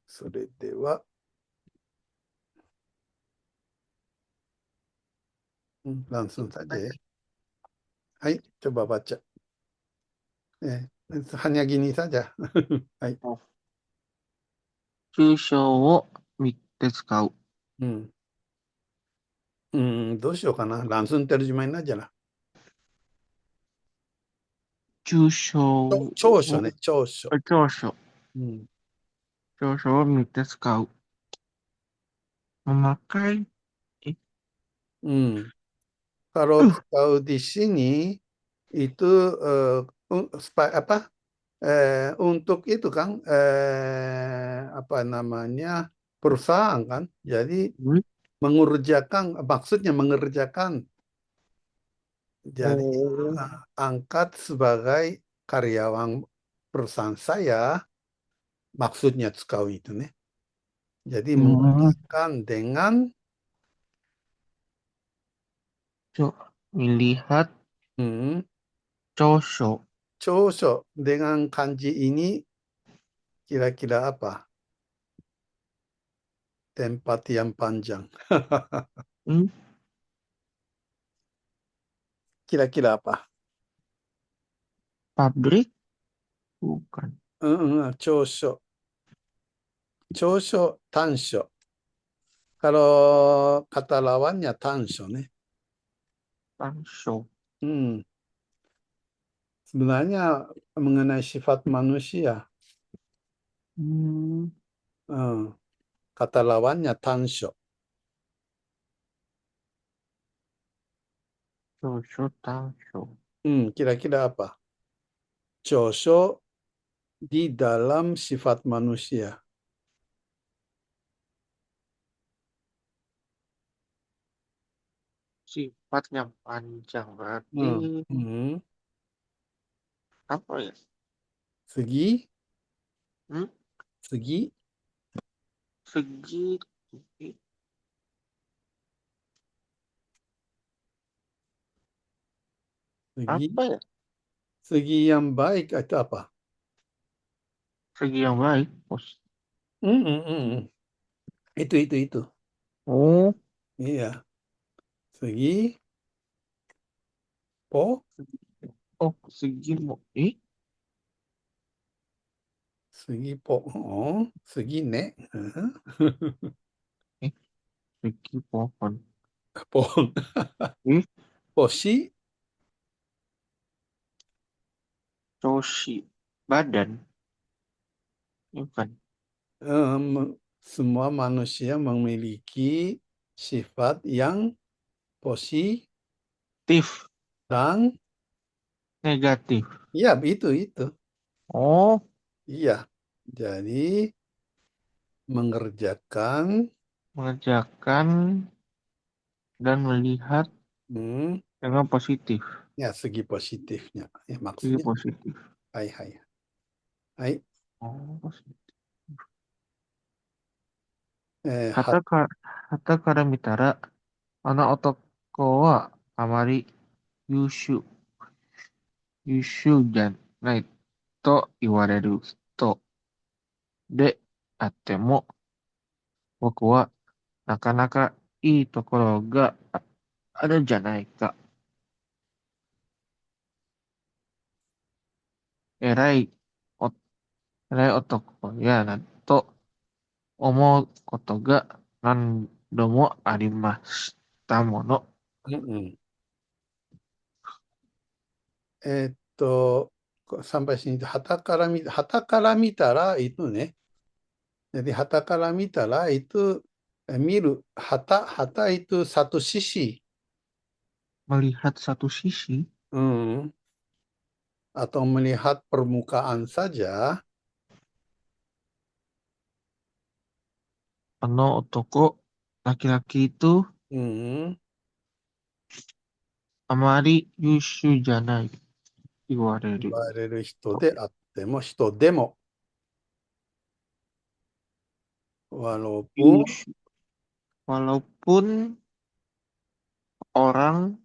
それでは、langsung saja ya. Hai, coba baca. Hanya gini saja. Hai. 抽象を見て使う。どうしようかな。langsung terjemahin aja lah. 抽象を、長所ね、長所。長所。うん長所を見て使う。memakai, Kalau tahu di sini itu apa untuk itu kan apa namanya perusahaan kan. Jadi maksudnya mengerjakan. Jadi angkat sebagai karyawan perusahaan saya, maksudnya tsukau itu nih. Jadi mengerjakan dengan melihat hmm, chosho. chosho. Dengan kanji ini kira-kira apa? Tempat yang panjang. Kira-kira apa? Pabrik? Bukan. Chosho. Chosho, tansho. Kalau kata lawannya tansho nih. Tansho. Sebenarnya mengenai sifat manusia. Hmm, Kata lawannya tansho. chosho, tansho. Kira-kira apa? Chosho di dalam sifat manusia. Sifat yang panjang berarti apa ya? Segi, Hmm? segi, Segi segi, apa ya? segi yang baik itu apa? Segi yang baik, bos. Itu. Oh, Iya. Segi, po, segi mau segi po, segi ne, segi pohon. pohon, posi, Toshi badan, bukan. semua manusia memiliki sifat yang positif Tif, dan negatif. iya itu. Oh, Iya. Jadi mengerjakan mengerjakan dan melihat dengan positif. ya segi positifnya. Ya, Segi maksudnya positif. hai hai. Hai. Oh, positif. は、旗から見たら、あの男はあまり優秀じゃないと言われる人であっても、僕はなかなかいいところがあるんじゃないか。偉いお、偉い男やなと思うことが何度もありましたもの。sampai sini hataから見たらitu nih. Jadi hataから見たらitu miru hata itu satu sisi. Melihat satu sisi, Atau melihat permukaan saja. otoko, laki-laki itu あまり優秀じゃない言われる。言われる人であっても人でも walaupun Walaupun orang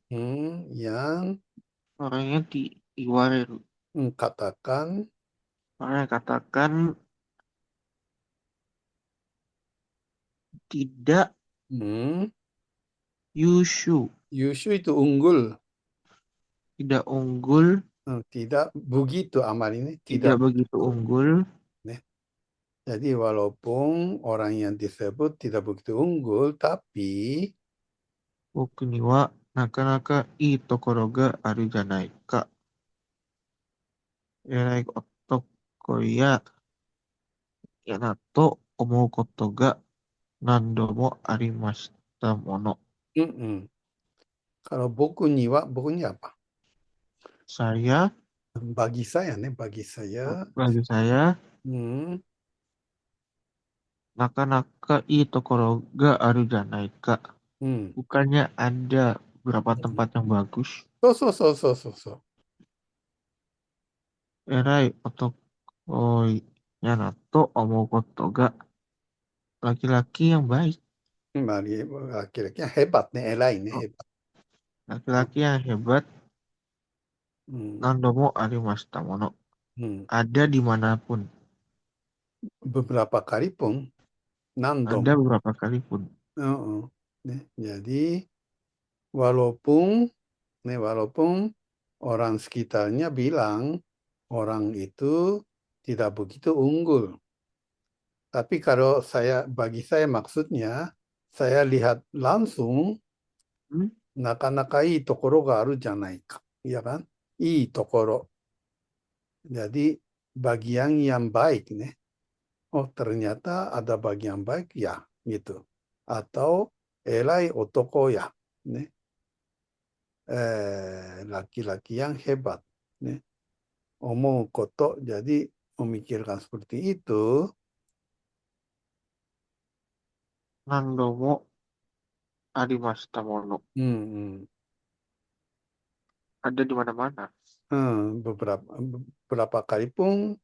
yang orangnya diwareru. katakan Orang yang katakan tidak Hmm. Yushu, Yushu itu unggul. tidak unggul, Tidak begitu amal ini. Tidak. tidak begitu unggul. Nih. Jadi walaupun orang yang disebut tidak begitu unggul, tapi Boku ni wa nakanaka ii tokoro ga aru janai ka. Erai otoko ya na to omou koto ga nando mo arimashita mono. mm-mm. Kalau buku nyiwa, bukunya apa? Saya, Bagi saya nih, bagi saya, bagi saya, hmm, nakanaka ii tokoro ga aru janai ka. hmm. Bukannya ada beberapa tempat yang bagus. So, so, so, so, so, so. Erai otoko ya na to omou koto ga laki-laki yang baik. Mari laki-laki yang hebat nih, elai nih Oh, hebat. laki-laki yang hebat, Hmm, nandomo arimashita mono. hmm. Ada dimanapun. Beberapa kali pun nandom. Ada beberapa kali pun. Heeh. Nih, jadi walaupun walaupun orang sekitarnya bilang orang itu tidak begitu unggul. Tapi kalau bagi saya maksudnya, saya lihat langsung, Hmm? なかなかいいところがあるじゃないか. Ya kan? いいところ. Jadi bagian yang baik nih. Oh ternyata ada bagian baik ya gitu. Atau elai otoko ya. Nih. Laki-laki yang hebat. Nih. Omong koto. Jadi memikirkan seperti itu. Nandomo arimashita mono. Hmm, Ada di mana-mana. beberapa kali pun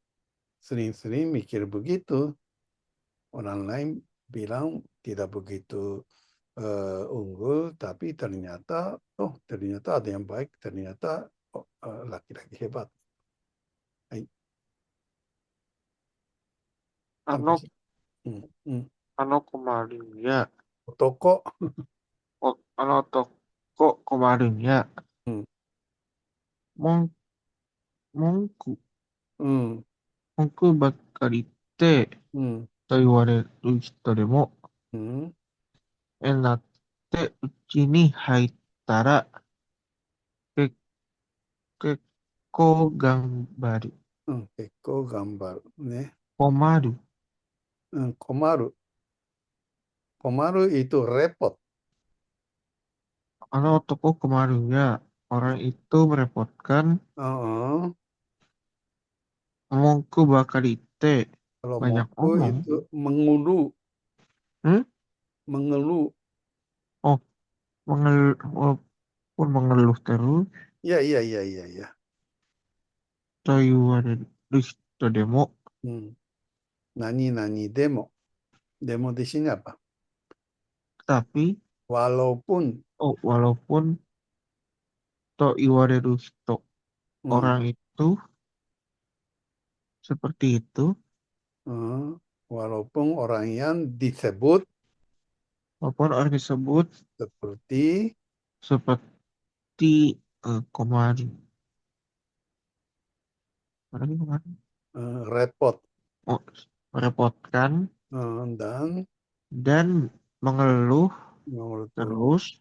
sering-sering mikir begitu. Orang lain bilang tidak begitu unggul, tapi ternyata ada yang baik, ternyata laki-laki hebat. Hai, sampai Ano, sini. Hmm, hmm. ano kemarin ya. Toko, Ano toko kemarin ya. hmm, Mong, mongku, hmm, mongku bakkari te うん、と言われる人でも、うん、なってうちに入ったら、け、結構頑張る。うん、結構頑張る。ね。困る。うん、困る。困るitu repot. Ano toko kemarin ya. Orang itu merepotkan. Heeh. Omongku bakal ite. Kalau Banyak mongku omong. itu mengeluh, Hmm? mengeluh. Oh, walaupun mengeluh terus. いやいやいやいやいや。と言われる人でも、うん。何々でも。でもdi sini apa? tapi, Walaupun. oh, walaupun to iwareru hito, Hmm, orang itu seperti itu, hmm. Walaupun orang yang disebut walaupun orang disebut seperti seperti kemarin, apalagi kemarin, repot. oh, merepotkan Dan dan mengeluh menurut terus,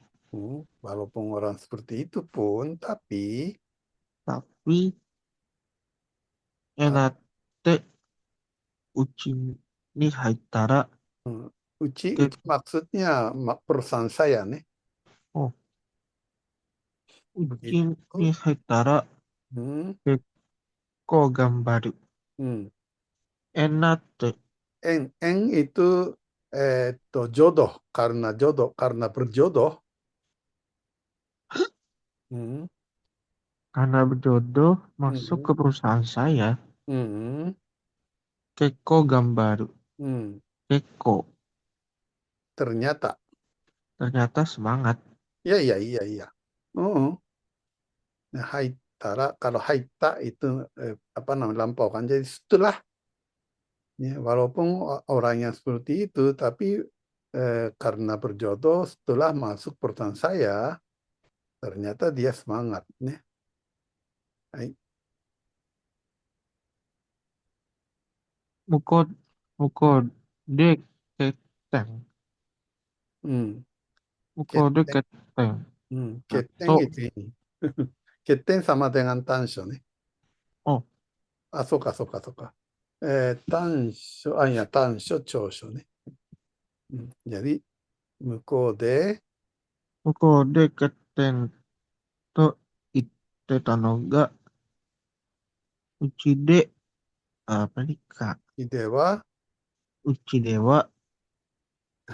walaupun orang seperti itu pun, tapi tapi ah, enate uchi ni haitara, hmm, uci, ke, uci maksudnya perusahaan saya nih. oh, uchi ni Begitu. haitara, Hmm, kekko gambaru, hmm. enate, Eng itu jodoh karena berjodoh. Hmm, karena berjodoh masuk hmm, ke perusahaan saya, hmm, kekko gambaru, hmm. kekko, Ternyata, ternyata semangat. ya ya iya iya. Oh, nah, haitara kalau haita itu apa namanya lampau kan. Jadi setelah ya, walaupun orang yang seperti itu, tapi karena berjodoh setelah masuk perusahaan saya, ternyata dia semangat. Nih. Hai. 向こう、向こうで欠点。うん。向こ欠うで欠点。欠点 と、itu ini. 欠点 sama dengan 短所 nih. お、あ、そうか、そうか、そうか。短所、あ、いや、短所、長所ね。jadi, 向こうで、向こうで欠点と言ってたのが、うちで、あ、何か、では、うちでは、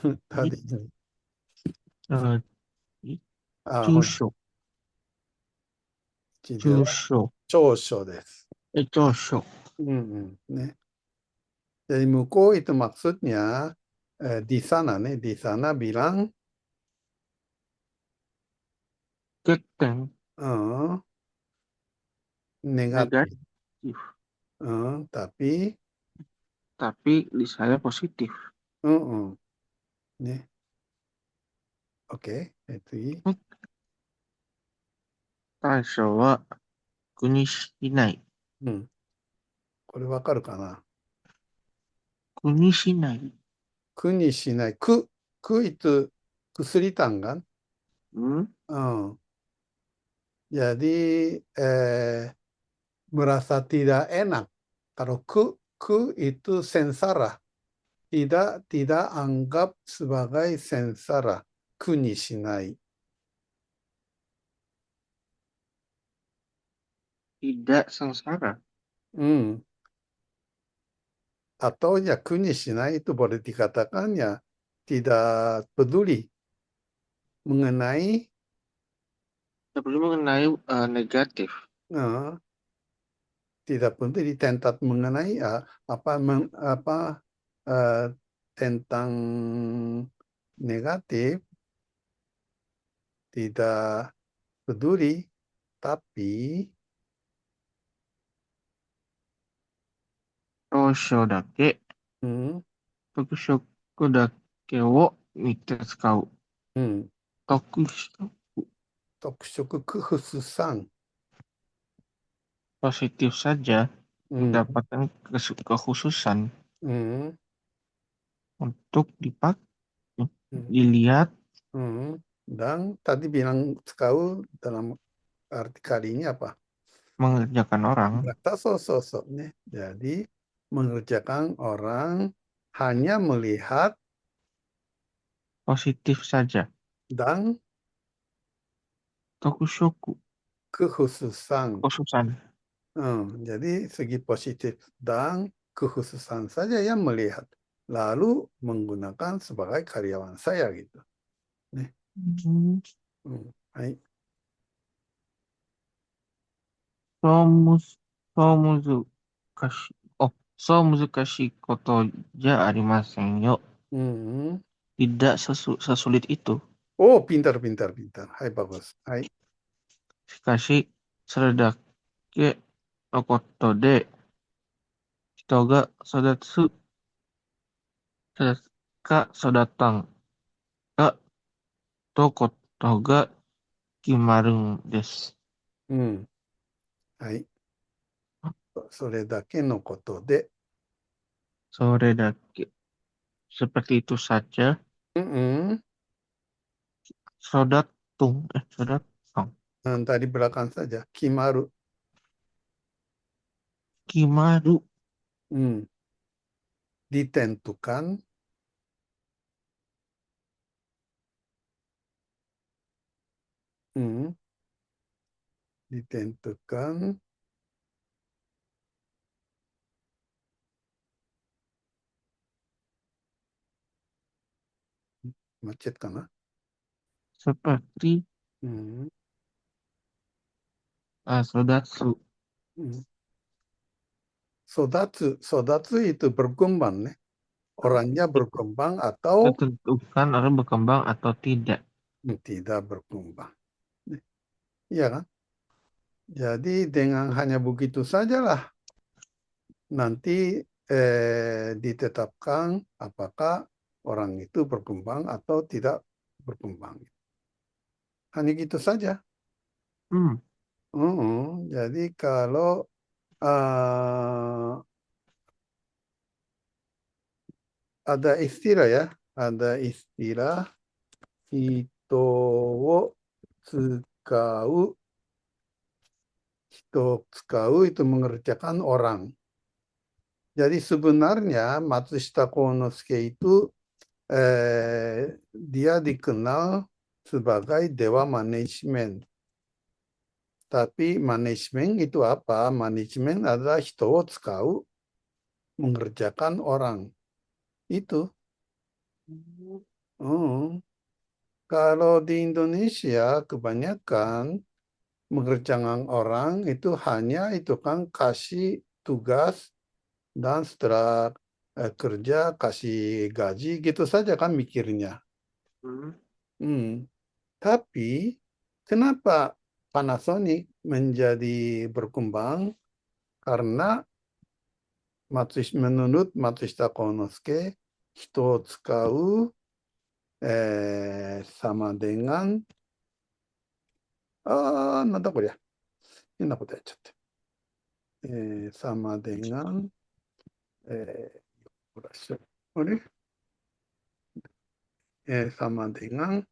い、tadi ini. あ、いあ、ほん中小、ちでは、中小、長所です。長所。ね. Jadi, 向こう itu maksudnya, di sana nih, di sana bilang, 欠点、eh, negatif. negatif. Tapi, Tapi di saya positif. eh, nih, oke, itu. 短所は苦にしない。これわかるかな。苦にしない。苦にしない。苦 itu kesulitan kan? ん Jadi merasa tidak enak. Kalau ku itu sengsara. Tidak anggap sebagai sengsara. Ku ni shinai. Tidak sengsara. Atau ya ku ni shinai itu boleh dikatakan ya tidak peduli mengenai Tidak perlu mengenai negatif. eh, tidak peduli tentang mengenai apa tentang negatif, tidak peduli, tapi 長所だけ、hmm, 特色だけを見て使う。hmm, 特色、特色 kekhususan, positif saja hmm, mendapatkan kekhususan hmm, untuk hmm, dilihat, dan tadi bilang sekau dalam arti kali ini apa? mengerjakan orang. Kata sosok-sosoknya. Jadi mengerjakan orang hanya melihat Positif saja. dan Tokushoku, kekhususan. kekhususan. Jadi segi positif dan kekhususan saja yang melihat. Lalu menggunakan sebagai karyawan saya gitu. Nih. Hmm. Hai. そうむず、そう難しい、そう難しいことじゃありませんよ。Tidak sesulit itu. Oh, pintar, pintar, pintar. Hai, bagus. Hai. しかし、それだけのことで、人が育つか育たんかとことが決まるんです。はい。それだけのことで。それだけ。Seperti itu saja. Sodatang. Tadi belakang saja. Kimaru. Kimaru. Ditentukan. Ditentukan. Macet kana? Seperti sodatsu. Sodatsu itu berkembang, nih. Orangnya berkembang atau Tentukan orang berkembang atau tidak. tidak berkembang. Iya kan? Jadi dengan hanya begitu sajalah nanti ditetapkan apakah orang itu berkembang atau tidak berkembang. Hanya gitu saja. Hmm. Jadi kalau ada istilah ya, ada istilah hito wo tsukau, hito tsukau itu mengerjakan orang. Jadi sebenarnya Matsushita Konosuke itu dia dikenal sebagai dewa manajemen. Tapi manajemen itu apa? Manajemen adalah hito wo tsukau, mengerjakan orang. Itu. Hmm. Kalau di Indonesia kebanyakan mengerjakan orang itu hanya itu kan kasih tugas dan setelah kerja kasih gaji gitu saja kan mikirnya. Hmm. Hmm. Tapi kenapa Panasonic menjadi berkembang? Karena menurut Matsushita Konosuke, hito wo tsukau sama dengan なんだこりゃ。変なことやっちゃって。sama dengan, ほら、あれ、sama dengan,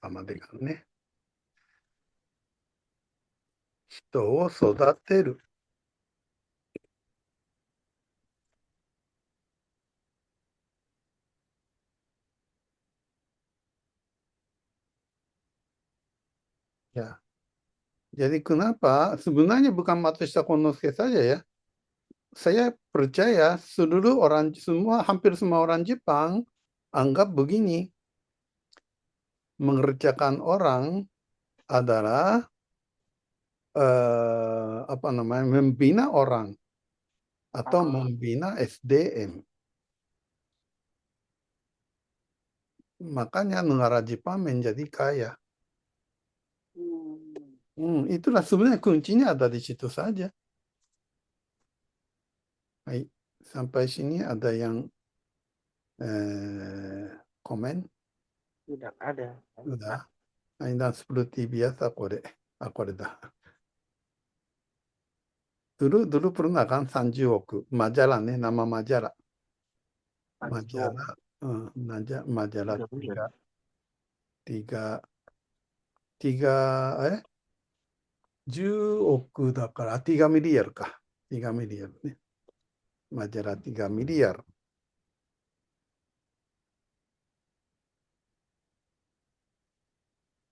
sama dengan ね。人を育てる。Ya. Jadi kenapa? Sebenarnya bukan Matsushita Konosuke saja ya. Saya percaya seluruh orang, hampir semua orang Jepang anggap begini. Mengerjakan orang adalah apa namanya, membina orang atau membina SDM. Makanya negara Jepang menjadi kaya. Itulah sebenarnya kuncinya ada di situ saja. Hai, sampai sini ada yang komen? Tidak ada. Sudah. Hai, dan seperti biasa kore. Kore dah. Dulu pernah kan 30 oku. Majalah nih, nama majalah. Majalah, majalah Tidak benar. tiga, tiga, 10 oku だから、3 miliar か。3 miliar ね。majalah 3 miliar.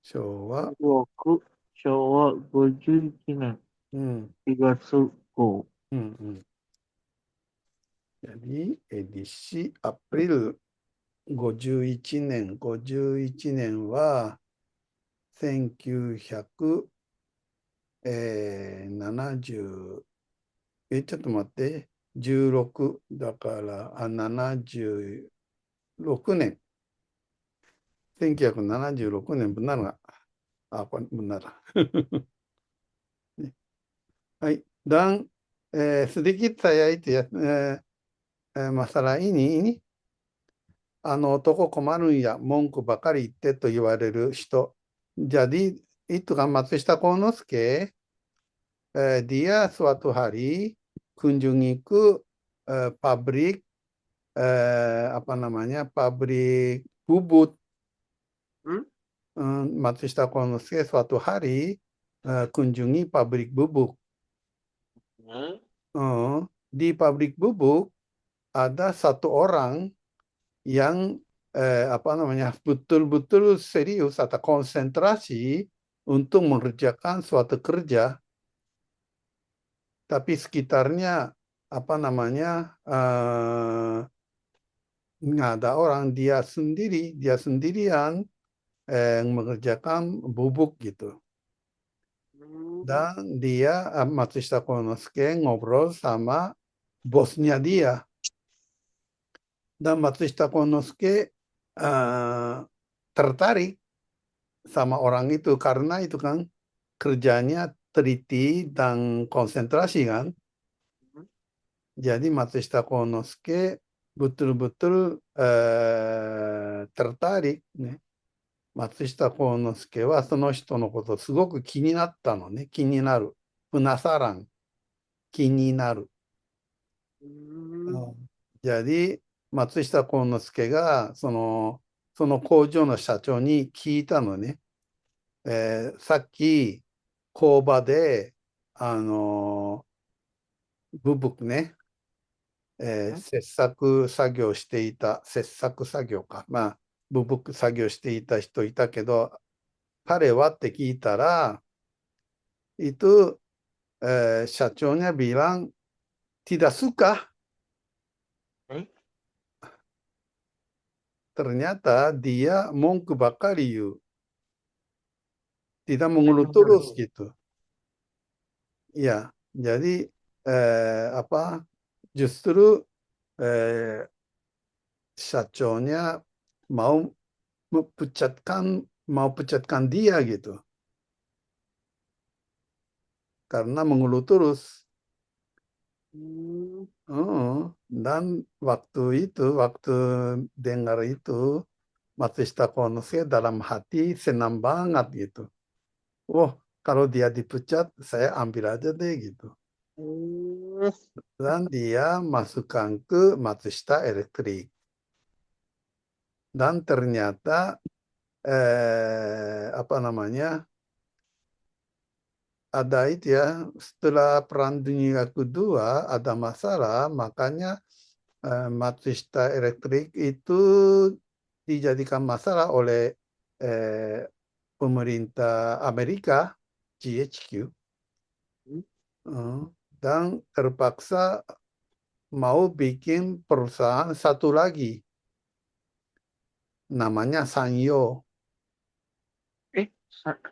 Showa, Goku Showa 51年 4月号。Jadi edisi April 51年、51年は1970、ちょっと待って、16だから、76年。1976年 benar nggak? Apa benar? Hai. Dan sedikit saya itu ya, masalah ini 男困るんや、文句ばかり言ってと言われる人。Jadi itu kan Matsushita Konosuke, dia suatu hari kunjungi ke pabrik, apa namanya, pabrik bubut. Matsushita Konosuke suatu hari kunjungi pabrik bubuk. Di pabrik bubuk ada satu orang yang apa namanya, betul-betul serius atau konsentrasi untuk mengerjakan suatu kerja, tapi sekitarnya apa namanya, nggak ada orang, dia sendirian yang mengerjakan bubuk gitu. Dan dia, Matsushita Konosuke, ngobrol sama bosnya dia. Dan Matsushita Konosuke tertarik sama orang itu karena itu kan kerjanya teliti dan konsentrasi kan. Jadi Matsushita Konosuke betul-betul tertarik ね。松下幸之助はその人のことすごく気になったのね。気になる。うなさらん。気になる。Hmm.うん、jadi松下幸之助がその工場の社長に聞いたのね。さっき工場で、ブブクね、切削作業していた、切削作業か。まあ、ブブク作業していた人いたけど、彼はって聞いたら、itu syacungnya bilang tidak suka. Eh, Ternyata dia mongku bakari yu. Tidak saya mengeluh dengar. terus gitu. Ya, jadi apa? Justru eh, syacungnya mau mempecatkan mau pecatkan dia gitu karena mengeluh terus. Hmm. Oh, dan waktu dengar itu, Matsushita Konosuke dalam hati senang banget gitu. Oh, kalau dia dipecat, saya ambil aja deh gitu. Hmm. Dan dia masukkan ke Matsushita Electric. Dan ternyata apa namanya, ada itu ya, setelah Perang Dunia Kedua ada masalah, makanya Matsushita Electric itu dijadikan masalah oleh pemerintah Amerika, GHQ, eh, dan terpaksa mau bikin perusahaan satu lagi, namanya Sanyo.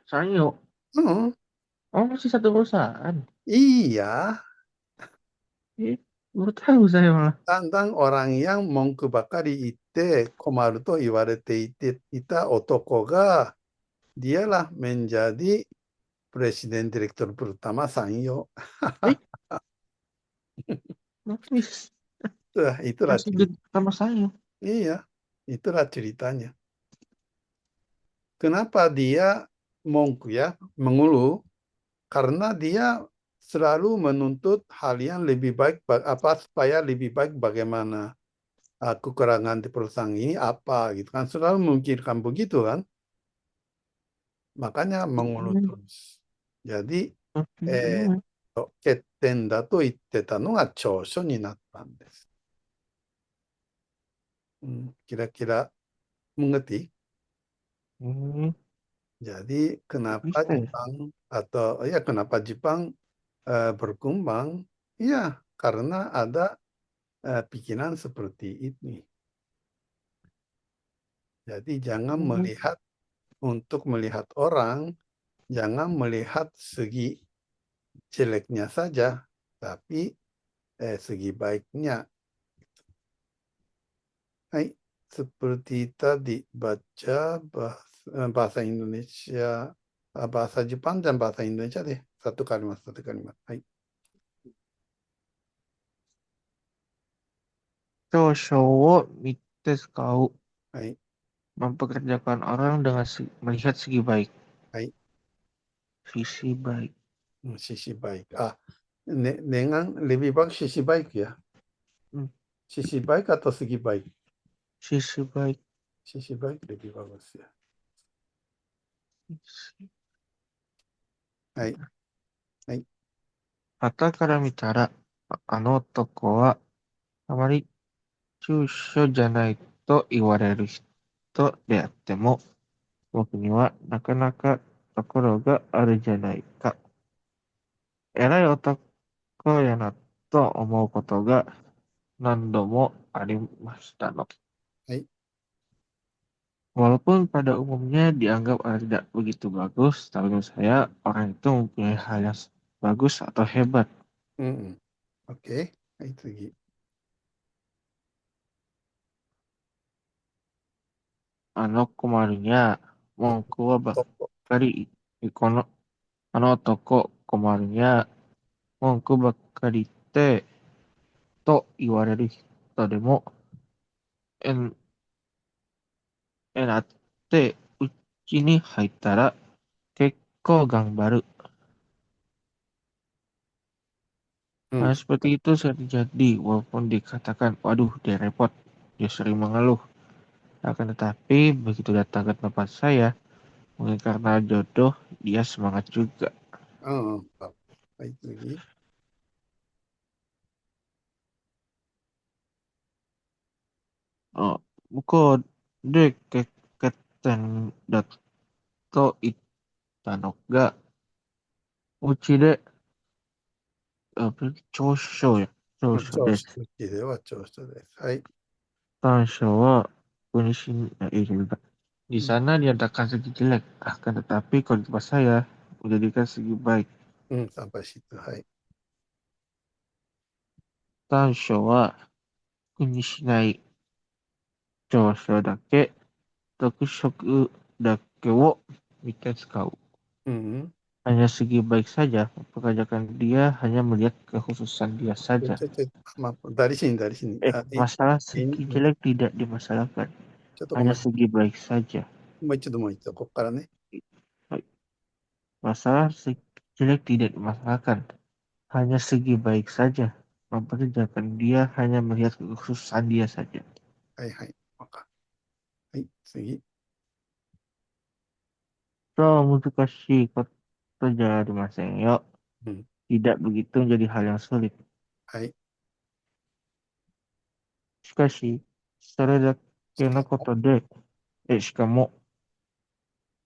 Sanyo. Hmm, Oh, masih satu perusahaan. iya, Eh, baru tahu saya malah. tentang orang yang Monku Bakari Ite Komaru to iwarete ita otoko ga dialah menjadi presiden direktur pertama Sanyo. Eh, masih, Itulah masih di cerita. sama saya. Iya, itulah ceritanya. Kenapa dia Monku ya mengeluh? Karena dia selalu menuntut hal yang lebih baik apa supaya lebih baik bagaimana kekurangan di perusahaan ini apa gitu kan selalu memikirkan begitu kan makanya mengeluh Hmm. terus jadi Hmm. 欠点だと言ってたのが長所になったんです。うん、kira-kira mengerti? Hmm. Jadi kenapa Bisa ya? Jepang atau ya kenapa Jepang berkembang? Ya karena ada pikiran seperti ini. Jadi jangan Hmm. melihat untuk melihat orang, jangan melihat segi jeleknya saja, tapi segi baiknya. Hai, seperti tadi baca bahasa Indonesia, bahasa Jepang dan bahasa Indonesia deh. Satu kalimat, satu kalimat. Hai, 長所を見て使う。hai, Mempekerjakan orang dengan melihat segi baik. hai. Sisi baik. Sisi baik. Dengan lebih baik sisi baik ya. Hmm. Sisi baik atau segi baik? Sisi baik. Sisi baik lebih bagus ya. Sisi- はい、はい、旗から見たら、あの男はあまり中所じゃないと言われる人であっても、僕にはなかなかところがあるじゃないか。偉い男やなと思うことが何度もありましたの。はい。Walaupun pada umumnya dianggap tidak begitu bagus, tapi menurut saya orang itu mempunyai hal yang bagus atau hebat. うんうん。OK。はい、次。Komarunya, mongko wa とこ。bakari, toko komarunya, mongko bakari te, と言われる人でも、えん、えなって、うちに入ったら結構頑張る. Hmm. Hal seperti itu sering terjadi, walaupun dikatakan, waduh, dia repot, dia sering mengeluh. Akan tetapi, begitu datang ke tempat saya, mungkin karena jodoh, dia semangat juga. Baik lagi. Oh, 向こうで欠点だと言ったのが、うちで、長所や、長所調子、です。うちでは調子です。はい。短所は、juga. Di うん、sana diadakan segi jelek, akan tetapi kalau di tempat saya, menjadikan segi baik. うん、参拝室。はい。短所は、苦にしない長所だけ、特色だけを見て使う. うん。Hanya segi baik saja, mempekerjakan dia hanya melihat kekhususan dia ちょ、saja. ちょ、ちょ、dari sini, dari sini. Masalah Ini, segi jelek tidak dimasalahkan, ちょっとご hanya めん。segi baik saja. もう一度、もう一度、ここからね。Baik. Masalah segi jelek tidak dimasalahkan, hanya segi baik saja. Memperkerjakan dia hanya melihat kekhususan dia saja. はいはい。はい、次。So, 難しいことじゃありませんよ. うん。Tidak begitu menjadi hal yang sulit. はい。しかし、それだけのしかも、ことで、しかも、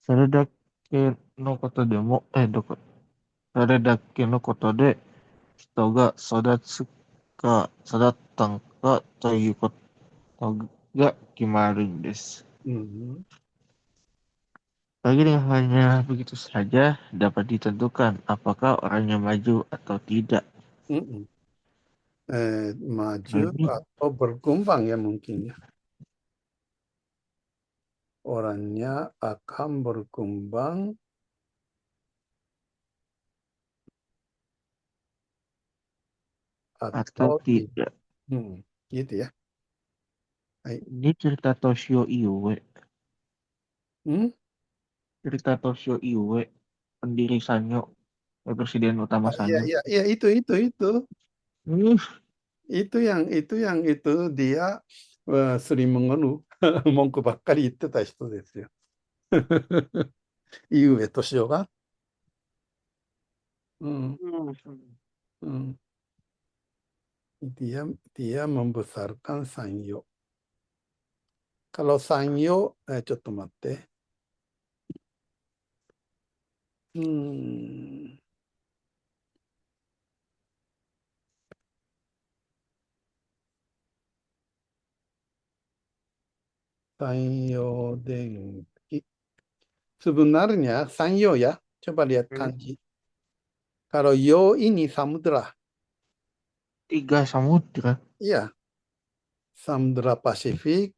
それだけのことでも、それだけのことで、人が育つか育ったんかということが決まるんです。うん。Bagi dengan hanya begitu saja dapat ditentukan apakah orangnya maju atau tidak. うん。maju Bagi atau berkembang ya mungkin ya. Orangnya akan berkembang atau atau tidak. tidak. Gitu ya. Hai. Ini cerita Toshio Inoue. Hmm? Cerita Toshio Inoue, pendiri Sanyo, presiden utama Iya, Sanyo. iya, iya, itu. Hmm, Itu dia sering mengeluh, 文句ばっかり言ってた人ですよ。井上俊雄が。うん、うん。dia membesarkan Sanyo. Kalau Sanyo, ちょっと待って。Sanyo Denki. Sebenarnya Sanyo ya, coba lihat kanji. Kalau Yo ini samudra, Tiga samudra. iya, samudra Pasifik,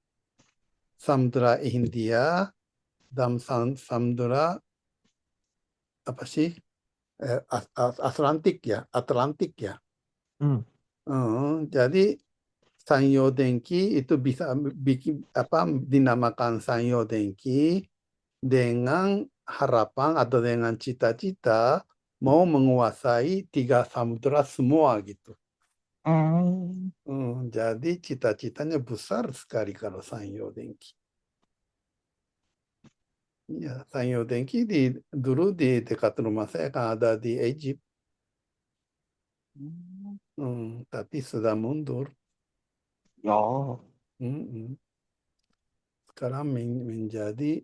samudra Hindia, dan samudra apa sih? Atlantik ya, Atlantik ya. Hmm. Jadi Sanyo Denki itu bisa bikin apa dinamakan Sanyo Denki dengan harapan atau dengan cita-cita mau menguasai tiga samudra semua gitu. Hmm. Jadi cita-citanya besar sekali kalau Sanyo Denki. Ya, Sanyo Denki dulu di dekat rumah saya kan ada di Egypt. Tapi sudah mundur. Ya. Mm-mm. Sekarang menjadi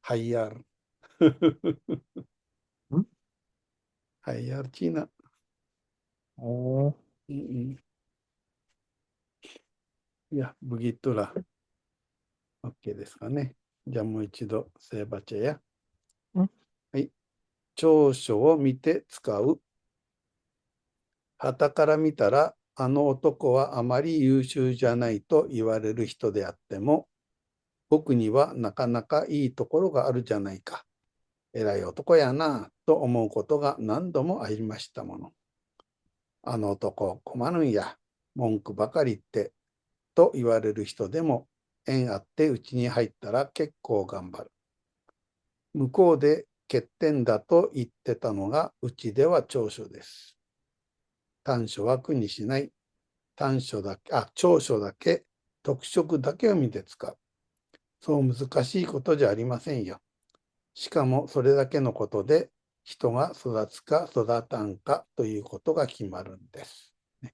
Hayar. Hmm? Hayar Cina. Oh. Mm-mm. Ya, begitulah. OK ですかね。じゃあもう一度、聖バチェや。Hmm? はい。長所を見て使う。傍から見たら、あの男はあまり優秀じゃないと言われる人であっても、僕にはなかなかいいところがあるじゃないか。偉い男やな、と思うことが何度もありましたもの。あの男、困るんや。文句ばかり言ってと言われる人でも、縁あってうちに入ったら結構頑張る。向こうで欠点だと言ってたのが、うちでは長所です。短所は苦にしない。長所だけ、特色だけを見て使う。そう難しいことじゃありませんよ。しかもそれだけのことで人が育つか育たんかということが決まるんです。ね、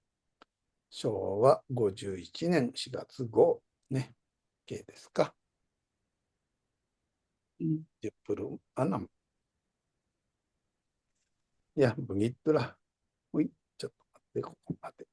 昭和51年4月号、ね、系ですか。10プルアナム。いや、ブギットラ。ほい、ちょっと待って、ここまで。